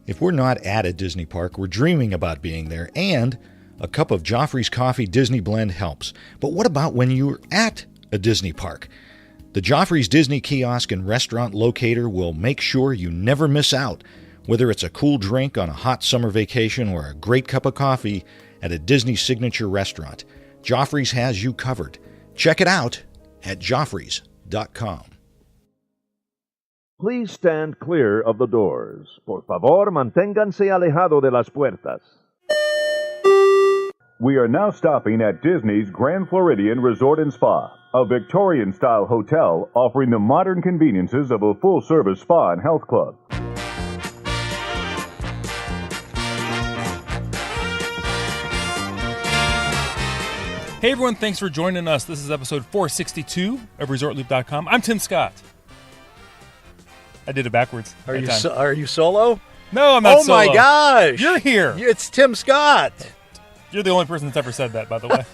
If we're not at a Disney park, we're dreaming about being there, and a cup of Joffrey's Coffee Disney Blend helps. But what about when you're at a Disney park? The Joffrey's Disney Kiosk and Restaurant Locator will make sure you never miss out. Whether it's a cool drink on a hot summer vacation or a great cup of coffee at a Disney signature restaurant, Joffrey's has you covered. Check it out at Joffreys.com. Please stand clear of the doors. Por favor, manténganse alejado de las puertas. We are now stopping at Disney's Grand Floridian Resort and Spa, a Victorian-style hotel offering the modern conveniences of a full-service spa and health club. Hey everyone, thanks for joining us. This is episode 462 of ResortLoop.com. I'm Tim Scott. I did it backwards. Are you solo? No, I'm not solo. Oh my gosh! You're here. It's Tim Scott. You're the only person that's ever said that, by the way.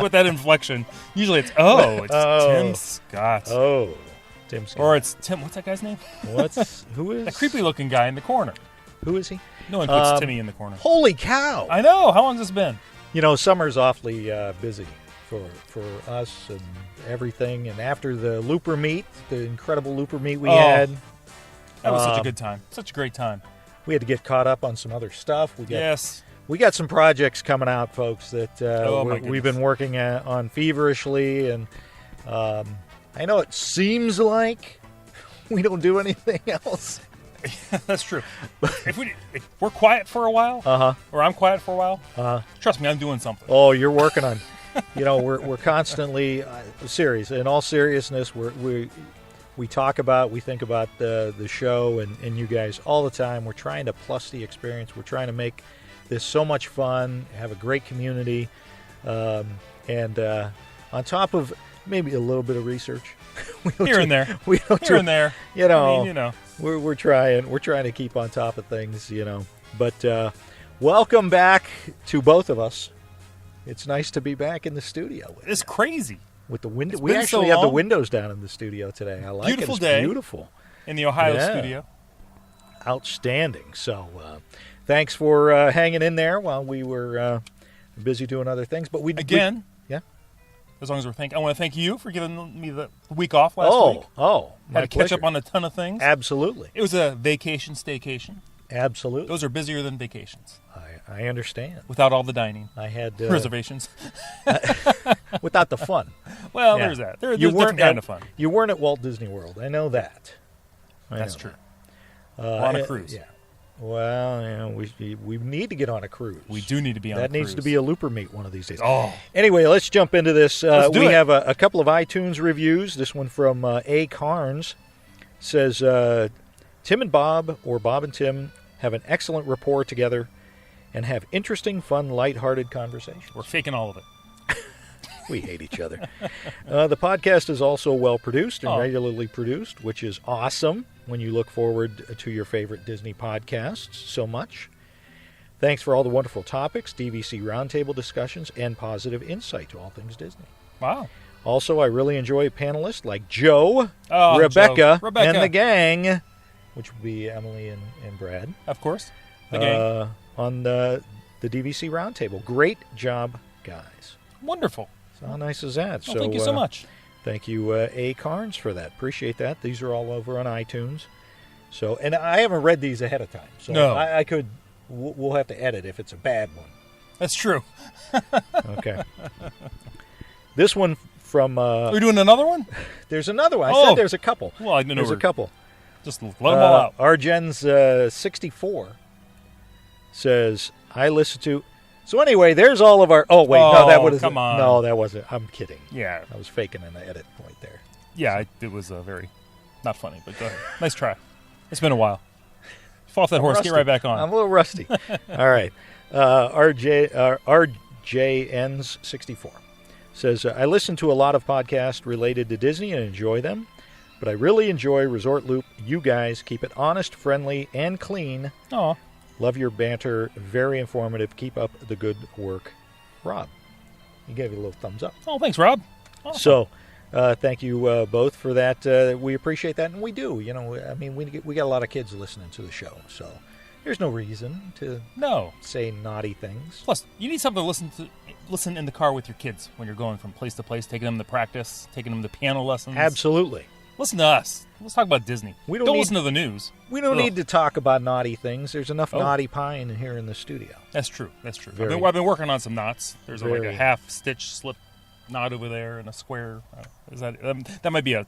With that inflection. Usually it's Tim Scott. Oh, Tim Scott. Or it's Tim, what's that guy's name? Who is? That creepy looking guy in the corner. Who is he? No one puts Timmy in the corner. Holy cow! I know. How long has this been? You know, summer's awfully busy for us and everything. And after the Looper meet, the incredible Looper meet we had. That was such a good time. Such a great time. We had to get caught up on some other stuff. Yes. We got some projects coming out, folks, that we've been working on feverishly. And I know it seems like we don't do anything else. That's true. If we're quiet for a while, or I'm quiet for a while, trust me, I'm doing something. Oh, you're working on. We're constantly serious. In all seriousness, we talk about, we think about the show and you guys all the time. We're trying to plus the experience. We're trying to make this so much fun, have a great community, and on top of maybe a little bit of research. Here and there. We're trying to keep on top of things, But welcome back to both of us. It's nice to be back in the studio. It's crazy. With the window, we actually have the windows down in the studio today. I like it. It's beautiful in the Ohio studio. Outstanding. So, thanks for hanging in there while we were busy doing other things. But as long as I want to thank you for giving me the week off last week. My had to catch up on a ton of things. Absolutely. It was a vacation staycation. Absolutely. Those are busier than vacations. I understand. Without all the dining. I had reservations. Without the fun. Well, there's that. There's different kind of fun. You weren't at Walt Disney World. I know that. That's true. We're on a cruise. Yeah. Well, we need to get on a cruise. We do need to be on a cruise. That needs to be a Looper meet one of these days. Oh. Anyway, let's jump into this. We have a couple of iTunes reviews. This one from A. Carnes says, Tim and Bob, or Bob and Tim, have an excellent rapport together and have interesting, fun, lighthearted conversations. We're faking all of it. We hate each other. The podcast is also well-produced and regularly produced, which is awesome when you look forward to your favorite Disney podcasts so much. Thanks for all the wonderful topics, DVC roundtable discussions, and positive insight to all things Disney. Wow. Also, I really enjoy panelists like Joe, Rebecca, and the gang, which would be Emily and Brad. Of course. The gang. On the DVC roundtable. Great job, guys. Wonderful. So how nice is that? Well, thank you so much. Thank you, A. Carnes, for that. Appreciate that. These are all over on iTunes. So, and I haven't read these ahead of time. So no. I could, we'll have to edit if it's a bad one. That's true. Okay. This one from... Are we doing another one? There's another one. I said there's a couple. Well, I didn't know there's a couple. Just let them all out. Arjen's 64 says, I listen to... So anyway, there's all of our... Oh, wait. No, that wasn't... Come on. No, that wasn't... I'm kidding. Yeah. I was faking an edit point there. Yeah, it was very... Not funny, but go ahead. Nice try. It's been a while. Fall off that horse. Rusty. Get right back on. I'm a little rusty. All right. RJN's 64 says, I listen to a lot of podcasts related to Disney and enjoy them, but I really enjoy Resort Loop. You guys keep it honest, friendly, and clean. Aw. Love your banter. Very informative. Keep up the good work. Rob. He gave you a little thumbs up. Oh, thanks, Rob. Awesome. So, Thank you both for that. We appreciate that, and we do. I mean, we got a lot of kids listening to the show, so there's no reason to say naughty things. Plus, you need something to listen in the car with your kids when you're going from place to place, taking them to practice, taking them to piano lessons. Absolutely. Listen to us. Let's talk about Disney. Don't listen to the news. We don't need to talk about naughty things. There's enough naughty pie in here in the studio. That's true. I've been working on some knots. There's like a half stitch slip knot over there and a square. That might be a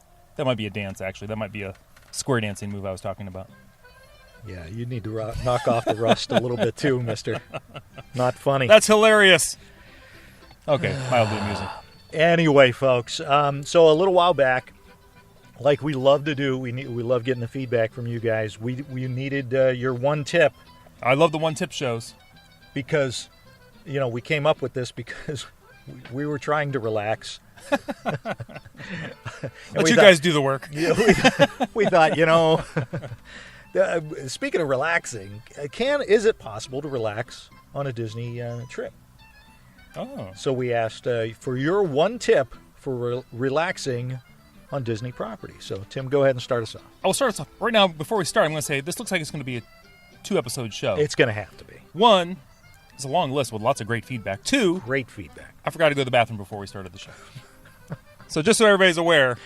dance, actually. That might be a square dancing move I was talking about. Yeah, you need to knock off the rust a little bit too, mister. Not funny. That's hilarious. Okay, mildly amusing. Anyway, folks, so a little while back, like we love to do, we love getting the feedback from you guys. We needed your one tip. I love the one tip shows. Because, we came up with this because we were trying to relax. Let you guys do the work. We thought, speaking of relaxing, is it possible to relax on a Disney trip? Oh. So we asked for your one tip for relaxing on Disney property. So, Tim, go ahead and start us off. I'll start us off. Right now, before we start, I'm going to say this looks like it's going to be a 2-episode show. It's going to have to be. 1, it's a long list with lots of great feedback. 2, great feedback. I forgot to go to the bathroom before we started the show. So just so everybody's aware,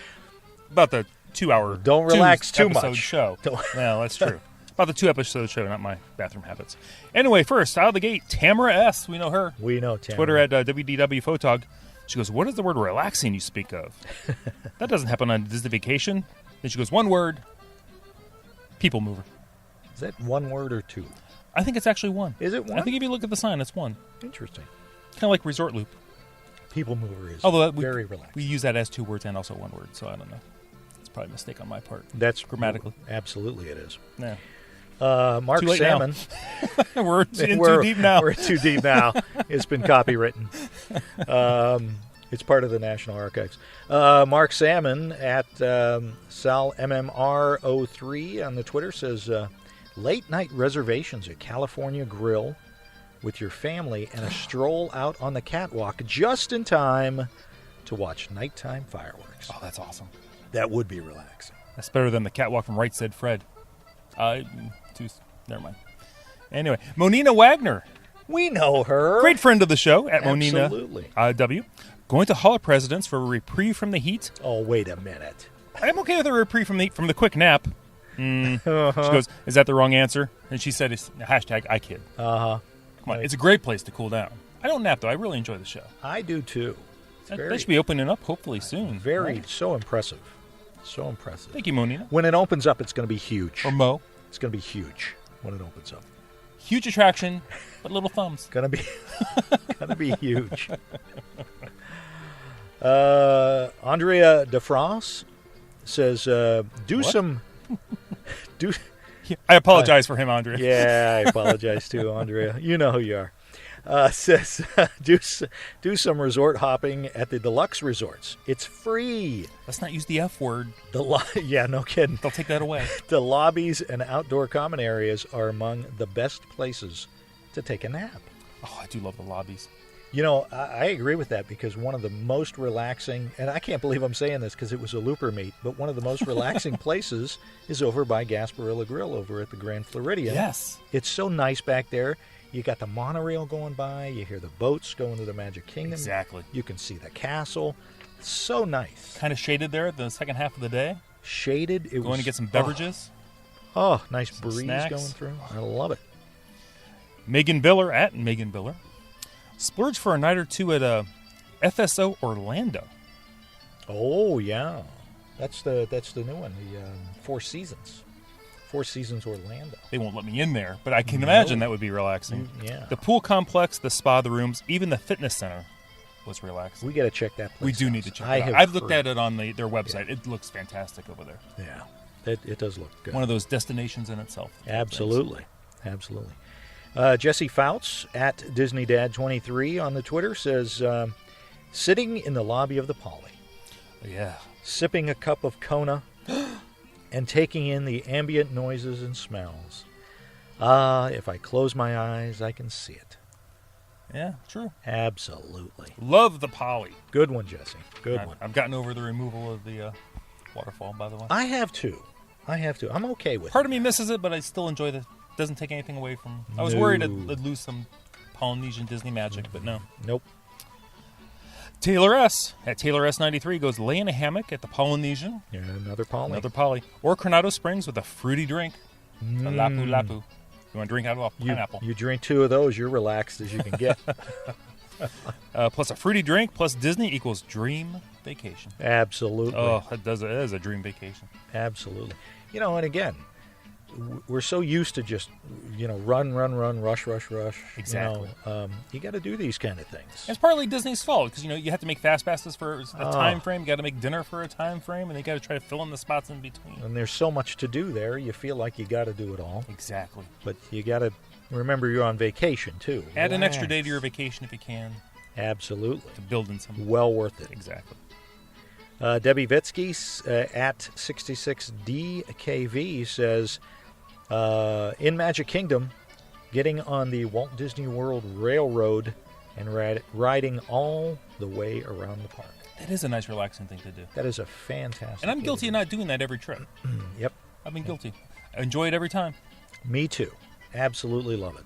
about the 2-hour Don't relax too episode much. Show. Well, that's true. About the 2-episode show, not my bathroom habits. Anyway, first, out of the gate, Tamara S. We know her. We know Tamara. Twitter at WDW Photog. She goes, what is the word relaxing you speak of? That doesn't happen on Disney Vacation. Then she goes, one word, people mover. Is that one word or two? I think it's actually one. Is it one? I think if you look at the sign, it's one. Interesting. Kind of like Resort Loop. People mover is very relaxed. We use that as 2 words and also 1 word, so I don't know. It's probably a mistake on my part. That's grammatically. Absolutely it is. Yeah. Mark Salmon. We're too deep now. We're too deep now. It's been copywritten. It's part of the National Archives. Mark Salmon at SalMMR03 on the Twitter says, late night reservations at California Grill with your family and a stroll out on the catwalk just in time to watch nighttime fireworks. Oh, that's awesome. That would be relaxing. That's better than the catwalk from Right Said Fred. Never mind. Anyway, Monina Wagner. We know her. Great friend of the show at Absolutely. Monina W. Going to Hall of Presidents for a reprieve from the heat. Oh, wait a minute. I'm okay with a reprieve from the quick nap. She goes, is that the wrong answer? And she said, it's hashtag I kid. Uh-huh. Come on, it's a great place to cool down. I don't nap, though. I really enjoy the show. I do, too. They should be opening up hopefully soon. So impressive. So impressive. Thank you, Monina. When it opens up, it's going to be huge. Or Mo. It's going to be huge when it opens up. Huge attraction, but little thumbs. Gonna be huge. Andrea DeFrance says, I apologize for him, Andrea. Yeah, I apologize too, Andrea. You know who you are. Says, do some resort hopping at the deluxe resorts. It's free. Let's not use the F word. Yeah, no kidding. They'll take that away. The lobbies and outdoor common areas are among the best places to take a nap. Oh, I do love the lobbies. I agree with that because one of the most relaxing, and I can't believe I'm saying this because it was a looper meet, but one of the most relaxing places is over by Gasparilla Grill over at the Grand Floridian. Yes. It's so nice back there. You got the monorail going by. You hear the boats going to the Magic Kingdom. Exactly. You can see the castle. It's so nice. Kind of shaded there the second half of the day. Shaded. Going to get some beverages. Oh, nice breeze snacks. going through. I love it. Megan Biller at Megan Biller. Splurge for a night or two at FSO Orlando. Oh, yeah. That's the new one, the Four Seasons. Four Seasons Orlando. They won't let me in there, but I can imagine that would be relaxing. Yeah. The pool complex, the spa, the rooms, even the fitness center was relaxing. We got to check that place We do out. need to check it out. I've looked at it on their website. Yeah. It looks fantastic over there. Yeah, it does look good. One of those destinations in itself. Absolutely. Absolutely. Jesse Fouts at DisneyDad23 on the Twitter says, sitting in the lobby of the Poly. Yeah. Sipping a cup of Kona and taking in the ambient noises and smells. If I close my eyes, I can see it. Yeah, true. Absolutely. Love the Poly. Good one, Jesse. Good one. I've gotten over the removal of the waterfall, by the way. I have too. I'm okay with Part it. of me misses it, but I still enjoy it. Doesn't take anything away from... I was worried I'd lose some Polynesian Disney magic, but no. Nope. Taylor S. at Taylor S93 goes lay in a hammock at the Polynesian. Yeah, another Poly. Another Poly. Or Coronado Springs with a fruity drink. A lapu lapu. You want to drink out of a pineapple. You drink 2 of those, you're relaxed as you can get. Plus a fruity drink plus Disney equals dream vacation. Absolutely. Oh, it is a dream vacation. Absolutely. And again, we're so used to just, run, rush. Exactly. You got to do these kind of things. It's partly Disney's fault because, you have to make fast passes for a time frame. You got to make dinner for a time frame, and you got to try to fill in the spots in between. And there's so much to do there. You feel like you got to do it all. Exactly. But you got to remember you're on vacation, too. Add an extra day to your vacation if you can. Absolutely. To build in some. Well worth it. Exactly. Debbie Vitsky at 66DKV says, in Magic Kingdom, getting on the Walt Disney World Railroad and riding all the way around the park. That is a nice, relaxing thing to do. That is a fantastic. And I'm guilty of not doing that every trip. Yep. I've been guilty. I enjoy it every time. Me too. Absolutely love it.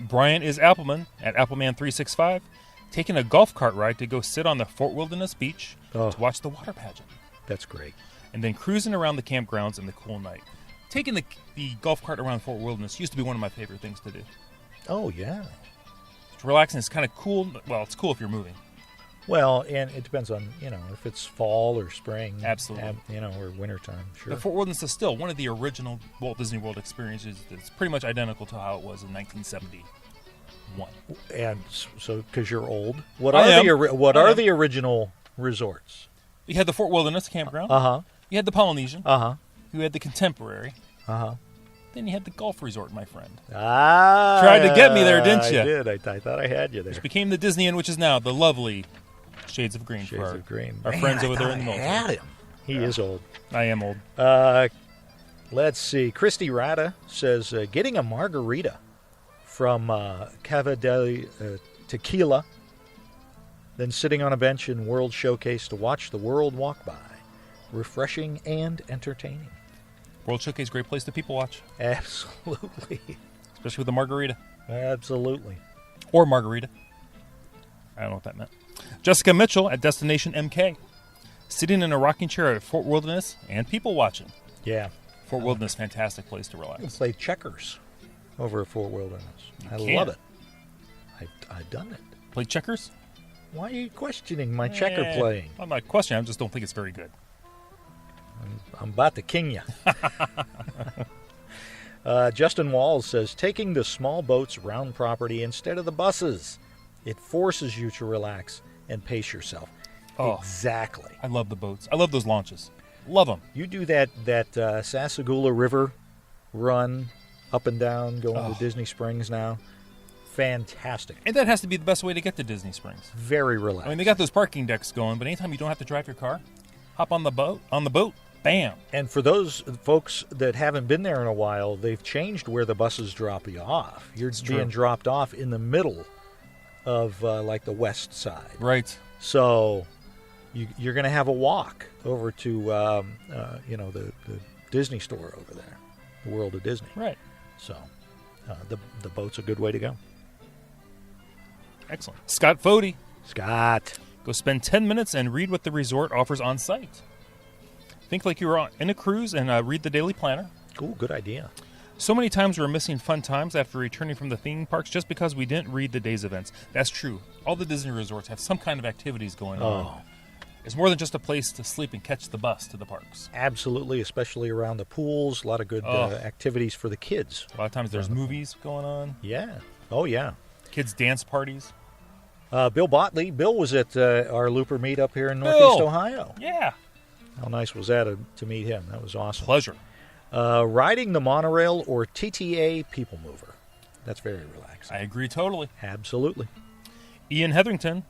Brian is Appleman at Appleman365, taking a golf cart ride to go sit on the Fort Wilderness Beach to watch the water pageant. That's great. And then cruising around the campgrounds in the cool night. Taking the golf cart around Fort Wilderness used to be one of my favorite things to do. Oh, yeah. It's relaxing. It's kind of cool. Well, it's cool if you're moving. Well, and it depends on, if it's fall or spring. Absolutely. Or wintertime, sure. The Fort Wilderness is still one of the original Walt Disney World experiences. It's pretty much identical to how it was in 1971. And so, because you're old, what are the original resorts? You had the Fort Wilderness campground. Uh-huh. You had the Polynesian. Uh-huh. You had the Contemporary. Uh-huh. Then you had the golf resort, my friend. Ah. Tried to get me there, didn't you? I did. I thought I had you there. Which became the Disney Inn, which is now the lovely Shades of Green. Shades of Green. Our friends over there in the military. I had him. He is old. I am old. Let's see. Christy Rada says, getting a margarita from Cava del Tequila, then sitting on a bench in World Showcase to watch the world walk by. Refreshing and entertaining. World Showcase, great place to people watch. Absolutely. Especially with the margarita. Absolutely. Or margarita. I don't know what that meant. Jessica Mitchell at Destination MK. Sitting in a rocking chair at Fort Wilderness and people watching. Yeah. Fort Wilderness, fantastic place to relax. You can play checkers over at Fort Wilderness. I love it. I've done it. Play checkers? Why are you questioning my checker playing? I'm not questioning. I just don't think it's very good. I'm about to king you. Justin Walls says, taking the small boats around property instead of the buses. It forces you to relax and pace yourself. Oh, exactly. I love the boats. I love those launches. Love them. You do that Sassagoula River run up and down going to Disney Springs now. Fantastic. And that has to be the best way to get to Disney Springs. Very relaxed. I mean, they got those parking decks going, but anytime you don't have to drive your car, hop on the boat, bam. And for those folks that haven't been there in a while, they've changed where the buses drop you off. You're being dropped off in the middle of like the west side. Right. So you're going to have a walk over to the Disney store over there, the World of Disney. Right. So the boat's a good way to go. Excellent. Scott Fody. Scott. Go spend 10 minutes and read what the resort offers on site. Think like you were in a cruise and read the daily planner. Ooh, good idea. So many times we're missing fun times after returning from the theme parks just because we didn't read the day's events. That's true. All the Disney resorts have some kind of activities going on. It's more than just a place to sleep and catch the bus to the parks. Absolutely, especially around the pools. A lot of good activities for the kids. A lot of times there's movies going on. Yeah. Oh, yeah. Kids' dance parties. Bill Botley. Bill was at our Looper meet up here in Northeast Ohio. Yeah. How nice was that to meet him? That was awesome. Pleasure. Riding the monorail or TTA People Mover. That's very relaxing. I agree totally. Absolutely. Ian Hetherington.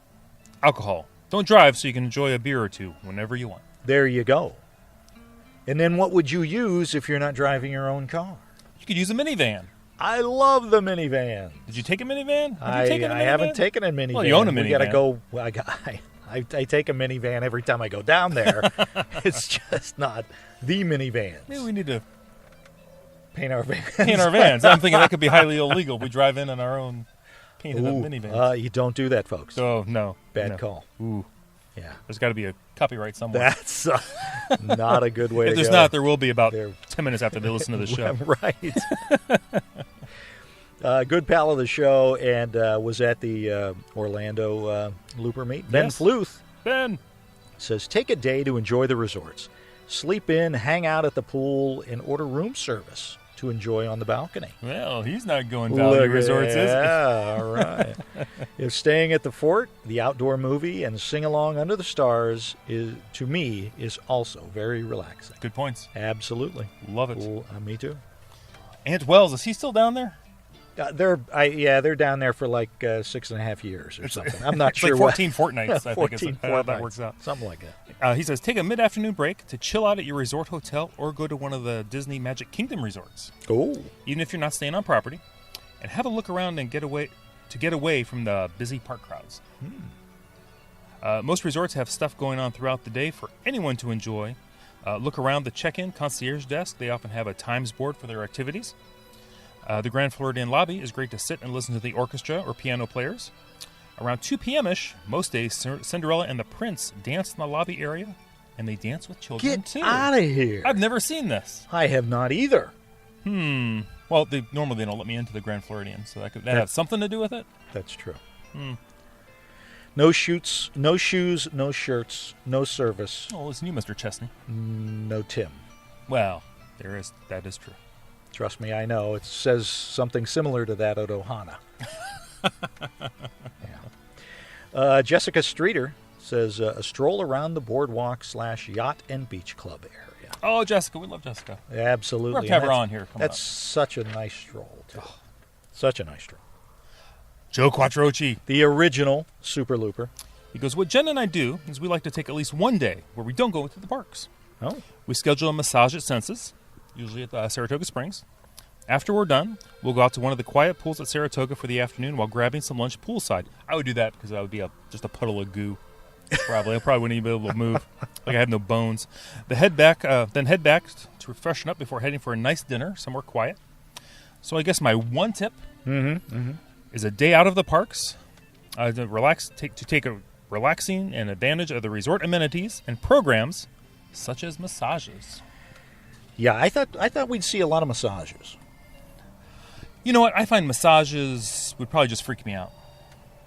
Alcohol. Don't drive so you can enjoy a beer or two whenever you want. There you go. And then what would you use if you're not driving your own car? You could use a minivan. I love the minivan. Did you take a minivan? I haven't taken a minivan. Well, you own a minivan. We got to go. I take a minivan every time I go down there. It's just not the minivan. Maybe we need to paint our vans. Paint our vans. I'm thinking that could be highly illegal. We drive in on our own painted up minivans. You don't do that, folks. Oh, no. Bad call. Ooh. Yeah. There's got to be a copyright somewhere. That's not a good way to go. If there's not, there will be about 10 minutes after they listen to the show. Right. Good pal of the show and was at the Orlando Looper meet. Ben Fluth. Ben says, take a day to enjoy the resorts. Sleep in, hang out at the pool, and order room service to enjoy on the balcony. Well, he's not going Valley Resorts, is he? Yeah, all right. If staying at the fort, the outdoor movie, and sing-along under the stars, to me, is also very relaxing. Good points. Absolutely. Love it. Well, me too. Aunt Wells, is he still down there? They're down there for like 6.5 years or something. I'm not sure. Like 14 fortnights, I think is how that fortnights, works out. Something like that. He says, take a mid-afternoon break to chill out at your resort hotel or go to one of the Disney Magic Kingdom resorts. Oh. Even if you're not staying on property, and have a look around and get away from the busy park crowds. Most resorts have stuff going on throughout the day for anyone to enjoy. Look around the check-in concierge desk. They often have a times board for their activities. The Grand Floridian lobby is great to sit and listen to the orchestra or piano players. Around 2 p.m.-ish, most days, Cinderella and the Prince dance in the lobby area, and they dance with children, too. Get out of here. I've never seen this. I have not either. Well, normally they don't let me into the Grand Floridian, so that has something to do with it? That's true. No shoes, no shirts, no service. Oh, listen, you, Mr. Chesney. No Tim. Well, that is true. Trust me, I know. It says something similar to that at Ohana. Jessica Streeter says, a stroll around the boardwalk / yacht and beach club area. Oh, Jessica. We love Jessica. Absolutely. We're going to have her on here. That's such a nice stroll, too. Such a nice stroll. Joe Quattrochi. The original Super Looper. He goes, what Jen and I do is we like to take at least one day where we don't go into the parks. Oh. We schedule a massage at Senses, usually at Saratoga Springs. After we're done, we'll go out to one of the quiet pools at Saratoga for the afternoon while grabbing some lunch poolside. I would do that because that would be just a puddle of goo. Probably. I probably wouldn't even be able to move. Like I have no bones. Then head back to freshen up before heading for a nice dinner somewhere quiet. So I guess my one tip is a day out of the parks to take a relaxing and advantage of the resort amenities and programs such as massages. Yeah, I thought we'd see a lot of massages. You know what? I find massages would probably just freak me out.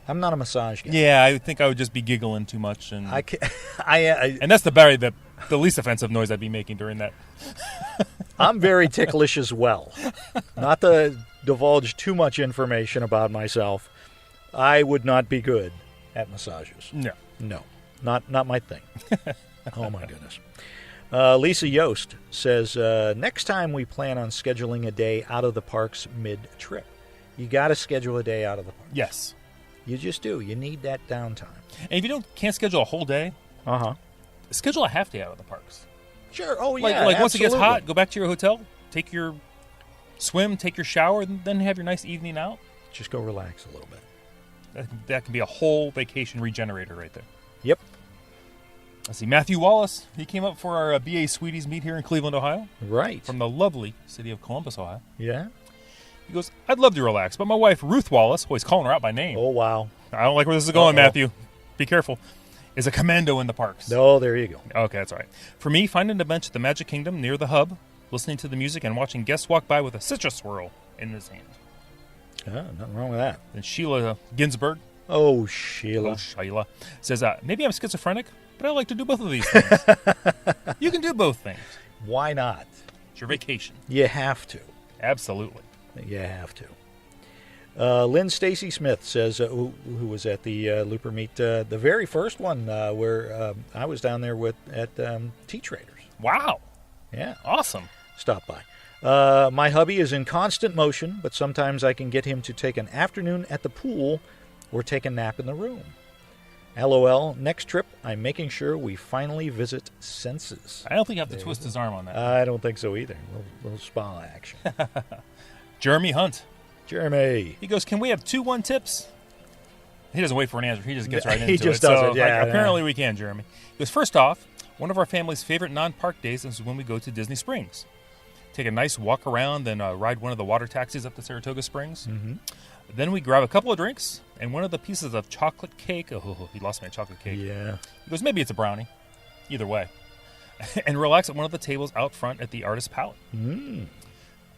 I'm not a massage guy. Yeah, I think I would just be giggling too much, and and that's the least offensive noise I'd be making during that. I'm very ticklish as well. Not to divulge too much information about myself, I would not be good at massages. No, not my thing. Oh my goodness. Lisa Yost says, next time we plan on scheduling a day out of the parks mid-trip. You got to schedule a day out of the parks. Yes. You just do. You need that downtime. And if you can't schedule a whole day, schedule a half day out of the parks. Sure. Oh, yeah. Like once it gets hot, go back to your hotel, take your swim, take your shower, and then have your nice evening out. Just go relax a little bit. That can be a whole vacation regenerator right there. Yep. Let's see, Matthew Wallace. He came up for our BA Sweeties meet here in Cleveland, Ohio. Right. From the lovely city of Columbus, Ohio. Yeah. He goes, I'd love to relax, but my wife, Ruth Wallace, he's calling her out by name. Oh, wow. I don't like where this is going, Matthew. Be careful. Is a commando in the parks. No, there you go. Okay, that's all right. For me, finding a bench at the Magic Kingdom near the hub, listening to the music, and watching guests walk by with a citrus swirl in his hand. Nothing wrong with that. And Sheila Ginsburg. Oh, Sheila. Says, maybe I'm schizophrenic, but I like to do both of these things. You can do both things. Why not? It's your vacation. You have to. Absolutely. You have to. Lynn Stacy Smith says, who was at the Looper meet, the very first one where I was down there at Tea Traders. Wow. Yeah. Awesome. Stop by. My hubby is in constant motion, but sometimes I can get him to take an afternoon at the pool or take a nap in the room. LOL, next trip, I'm making sure we finally visit Senses. I don't think you have to twist his arm on that. I don't think so either. A little spa action. Jeremy Hunt. Jeremy. He goes, can we have 2-1 tips? He doesn't wait for an answer. He just gets right into it. He just does so, it, yeah. Apparently we can, Jeremy. He goes, first off, one of our family's favorite non-park days is when we go to Disney Springs. Take a nice walk around, then ride one of the water taxis up to Saratoga Springs. Mm-hmm. Then we grab a couple of drinks and one of the pieces of chocolate cake. Oh, he lost me a chocolate cake. Yeah. He goes, maybe it's a brownie. Either way. And relax at one of the tables out front at the Artist Palette. Mm.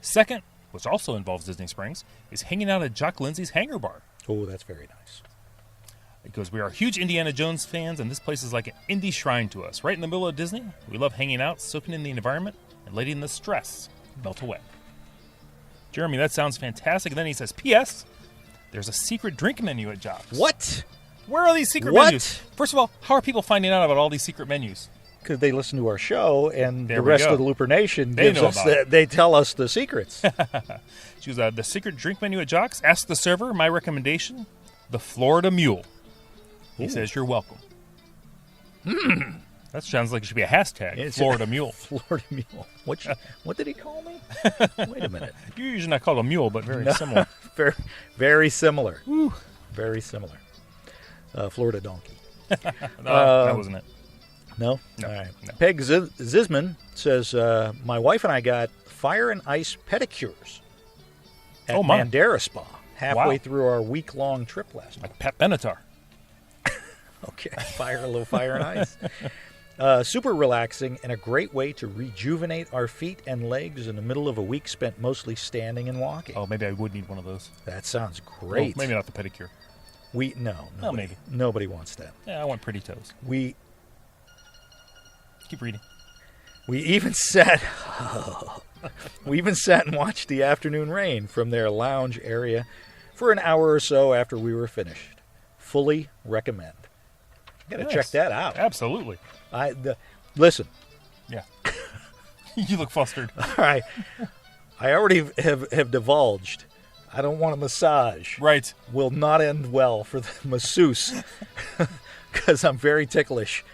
Second, which also involves Disney Springs, is hanging out at Jock Lindsay's Hangar Bar. Oh, that's very nice. It goes, we are huge Indiana Jones fans, and this place is like an indie shrine to us. Right in the middle of Disney, we love hanging out, soaking in the environment, and letting the stress melt away. Jeremy, that sounds fantastic. And then he says, P.S., there's a secret drink menu at Jock's. What? Where are these secret menus? First of all, how are people finding out about all these secret menus? Because they listen to our show, and There the we rest go. of the Looper Nation They gives know us about it. they tell us the secrets. She goes, the secret drink menu at Jock's. Ask the server. My recommendation, the Florida Mule. He says, you're welcome. That sounds like it should be a hashtag, It's Florida Mule. Florida Mule. What did he call me? Wait a minute. You're usually not called a mule, but very similar. Very, very similar. Very similar. Florida Donkey. No, that wasn't it. No? No, All right. no. Peg Zisman says, my wife and I got fire and ice pedicures at Oh, my. Mandara Spa halfway Wow. through our week-long trip last night. Like Pat Benatar. Okay, a little fire and ice. Super relaxing and a great way to rejuvenate our feet and legs in the middle of a week spent mostly standing and walking. Oh, maybe I would need one of those. That sounds Well, great. maybe not the pedicure. No, maybe. Nobody wants that. Yeah, I want pretty toes. We Keep reading. even sat and watched the afternoon rain from their lounge area for an hour or so after we were finished. Fully recommend. Got to Nice. check that out. Absolutely. Listen. Yeah. You look flustered. All right. I already have divulged. I don't want a massage. Right. Will not end well for the masseuse because I'm very ticklish.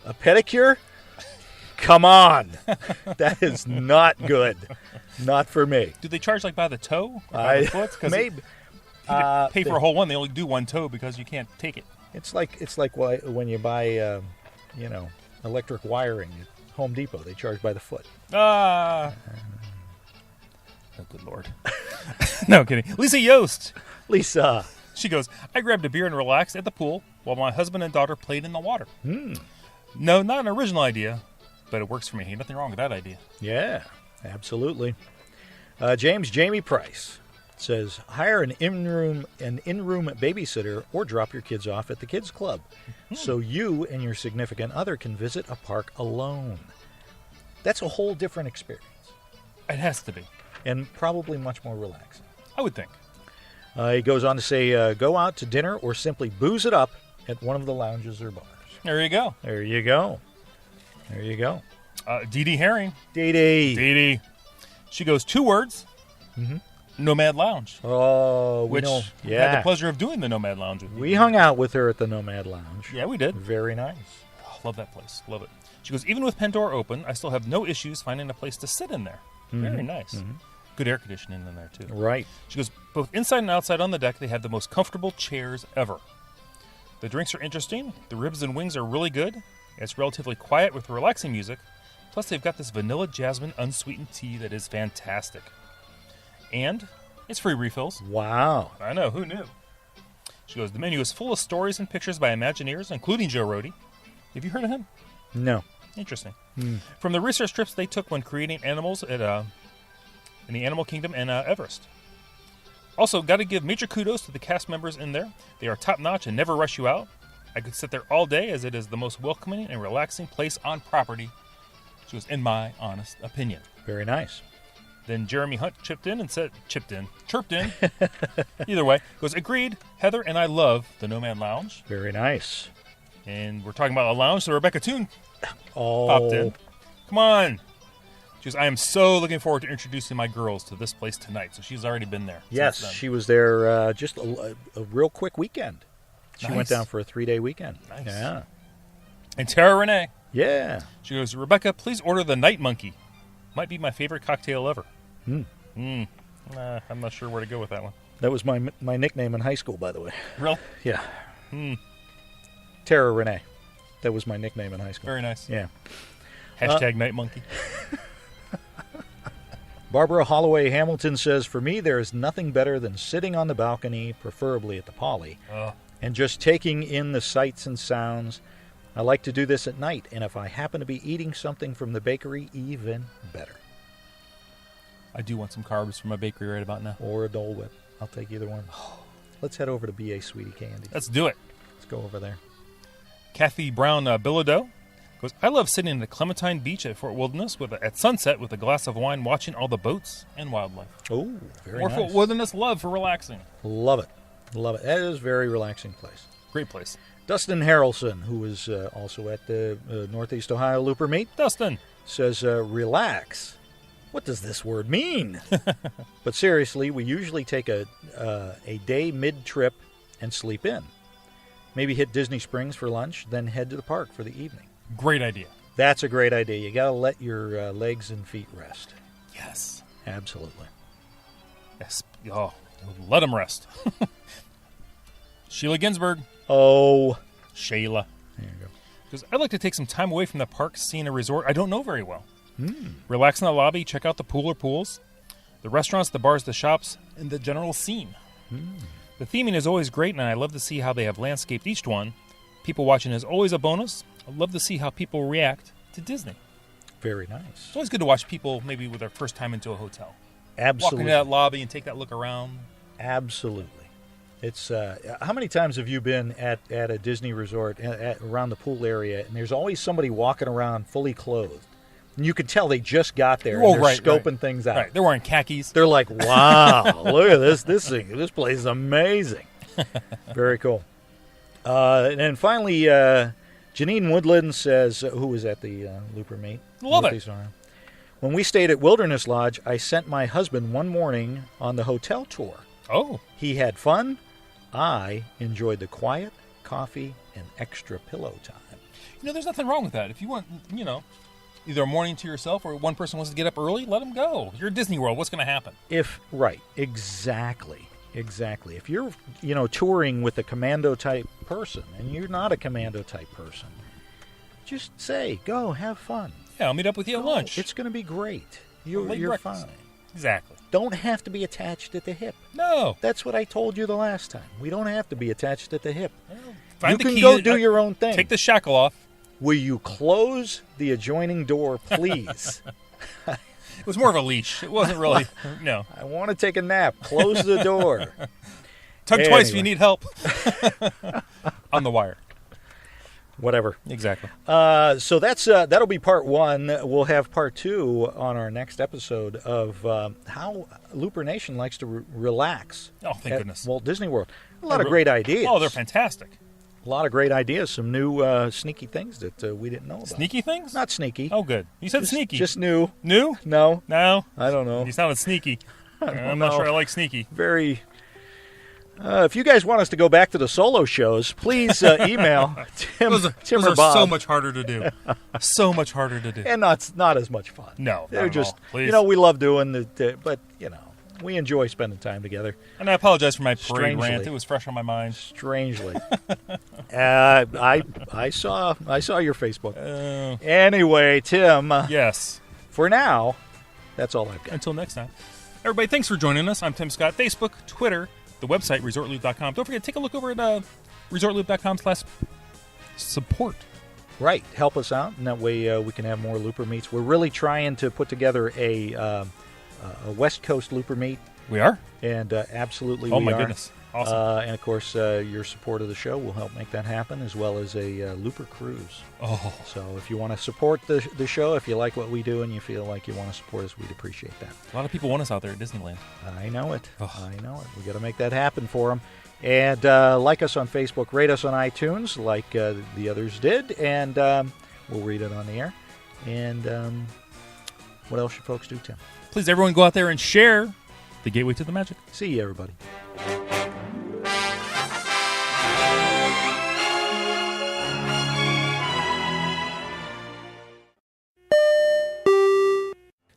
A pedicure? Come on. That is not good. Not for me. Do they charge like by the toe? Or by the foot? 'Cause Maybe. if you pay for a whole one, they only do one toe because you can't take it. It's like when you buy, electric wiring at Home Depot. They charge by the foot. Ah. Oh, good Lord. No kidding. Lisa Yost. Lisa. She goes, I grabbed a beer and relaxed at the pool while my husband and daughter played in the water. No, not an original idea, but it works for me. Ain't nothing wrong with that idea. Yeah, absolutely. Jamie Price says, hire an in-room babysitter or drop your kids off at the kids club so you and your significant other can visit a park alone. That's a whole different experience It has to be. and probably much more relaxing. I would think. He goes on to say, go out to dinner or simply booze it up at one of the lounges or bars. There you go. There you go. There you go. Dee Dee Herring. Dee Dee. Dee Dee. She goes 2 words. Nomad Lounge. Oh, we Which know. I Yeah. had the pleasure of doing the Nomad Lounge with you. We hung out with her at the Nomad Lounge. Yeah, we did. Very nice. Oh, love that place. Love it. She goes, even with Pandora open, I still have no issues finding a place to sit in there. Very nice. Good air conditioning in there, too. Right. She goes, both inside and outside on the deck, they have the most comfortable chairs ever. The drinks are interesting. The ribs and wings are really good. It's relatively quiet with relaxing music. Plus, they've got this vanilla jasmine unsweetened tea that is fantastic. And it's free refills. Wow. I know, who knew? She goes, the menu is full of stories and pictures by Imagineers, including Joe Rohde. Have you heard of him? No. Interesting. From the research trips they took when creating animals at in the Animal Kingdom and Everest. Also, got to give major kudos to the cast members in there. They are top-notch and never rush you out. I could sit there all day as it is the most welcoming and relaxing place on property. She goes, in my honest opinion. Very nice. Then Jeremy Hunt chirped in. Either way, goes, agreed. Heather and I love the Nomad Lounge. Very nice. And we're talking about a lounge, so Rebecca Toon Oh. popped in. Come on. She goes, I am so looking forward to introducing my girls to this place tonight. So she's already been there. Yes, since then. she was there just a real quick weekend. She went Nice. down for a 3-day weekend. Nice. Yeah. And Tara Renee. Yeah. She goes, Rebecca, please order the Night Monkey. Might be my favorite cocktail ever. I'm not sure where to go with that one. That was my nickname in high school, by the way. Real? Yeah. Tara Renee. That was my nickname in high school. Very nice. Yeah. Hashtag Night Monkey. Barbara Holloway Hamilton says, for me, there is nothing better than sitting on the balcony, preferably at the Poly, and just taking in the sights and sounds. I like to do this at night, and if I happen to be eating something from the bakery, even better. I do want some carbs from my bakery right about now. Or a Dole Whip. I'll take either one. Let's head over to B.A. Sweetie Candy. Let's do it. Let's go over there. Kathy Brown Bilodeau goes, I love sitting at Clementine Beach at Fort Wilderness at sunset with a glass of wine, watching all the boats and wildlife. Oh, very More nice. Fort Wilderness love for relaxing. Love it. Love it. That is a very relaxing place. Great place. Dustin Harrelson, who is also at the Northeast Ohio Looper Meet, Dustin says, relax. What does this word mean? But seriously, we usually take a day mid-trip and sleep in. Maybe hit Disney Springs for lunch, then head to the park for the evening. Great idea. That's a great idea. You got to let your legs and feet rest. Yes. Absolutely. Yes. Oh, let them rest. Sheila Ginsburg. Oh. Shayla. There you go. Because I'd like to take some time away from the park, seeing a resort I don't know very well. Relax in the lobby, check out the pool or pools, the restaurants, the bars, the shops, and the general scene. The theming is always great, and I love to see how they have landscaped each one. People watching is always a bonus. I love to see how people react to Disney. Very nice. It's always good to watch people maybe with their first time into a hotel. Absolutely. Walk into that lobby and take that look around. Absolutely. It's how many times have you been at a Disney resort around the pool area, and there's always somebody walking around fully clothed? And you can tell they just got there, and they're scoping things out. Right, they're wearing khakis. They're like, wow, look at this thing. This place is amazing. Very cool. And then finally, Janine Woodland says, who was at the Looper Meet? Love it. When we stayed at Wilderness Lodge, I sent my husband one morning on the hotel tour. Oh. He had fun. I enjoyed the quiet, coffee, and extra pillow time. There's nothing wrong with that. If you want, either a morning to yourself or one person wants to get up early, let them go. You're at Disney World. What's going to happen? Exactly. If you're, touring with a commando type person and you're not a commando type person, just say, go, have fun. Yeah, I'll meet up with you at lunch. It's going to be great. You're fine. Exactly. Don't have to be attached at the hip. No. That's what I told you the last time. We don't have to be attached at the hip. Well, you can go do your own thing. Take the shackle off. Will you close the adjoining door, please? It was more of a leash. It wasn't really, no. I want to take a nap. Close the door. Tug twice if you need help. On the wire. Whatever. Exactly. So that'll be part one. We'll have part two on our next episode of how Looper Nation likes to relax. Oh, thank goodness. Walt Disney World. A lot of great ideas. Oh, they're fantastic. A lot of great ideas. Some new sneaky things that we didn't know about. Sneaky things? Not sneaky. Oh, good. You said sneaky. Just new. New? No. No? I don't know. You sounded sneaky. I'm not sure I like sneaky. Very... if you guys want us to go back to the solo shows, please email Tim those or are Bob. so much harder to do. So much harder to do. And not as much fun. No, they're just all. Please. We love doing but we enjoy spending time together. And I apologize for my parade rant. It was fresh on my mind. Strangely, I saw your Facebook. Anyway, Tim. Yes. For now, that's all I've got. Until next time, everybody. Thanks for joining us. I'm Tim Scott. Facebook, Twitter. The website, ResortLoop.com. Don't forget, take a look over at ResortLoop.com/support. Right. Help us out, and that way we can have more Looper Meets. We're really trying to put together a West Coast Looper Meet. We are? And absolutely we are. Oh, my goodness. Awesome. And, of course, your support of the show will help make that happen, as well as a Looper Cruise. Oh. So if you want to support the show, if you like what we do and you feel like you want to support us, we'd appreciate that. A lot of people want us out there at Disneyland. I know it. Oh. I know it. We got to make that happen for them. And like us on Facebook, rate us on iTunes like the others did, and we'll read it on the air. And what else should folks do, Tim? Please, everyone, go out there and share the Gateway to the Magic. See you, everybody.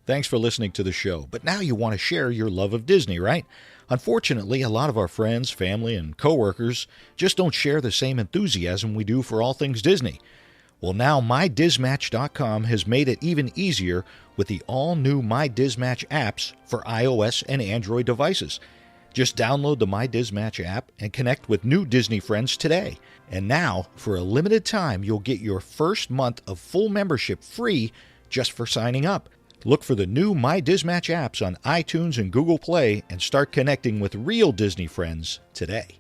Thanks for listening to the show. But now you want to share your love of Disney, right? Unfortunately, a lot of our friends, family, and coworkers just don't share the same enthusiasm we do for all things Disney. Well, now MyDismatch.com has made it even easier with the all-new MyDismatch apps for iOS and Android devices. Just download the MyDismatch app and connect with new Disney friends today. And now, for a limited time, you'll get your first month of full membership free just for signing up. Look for the new MyDismatch apps on iTunes and Google Play and start connecting with real Disney friends today.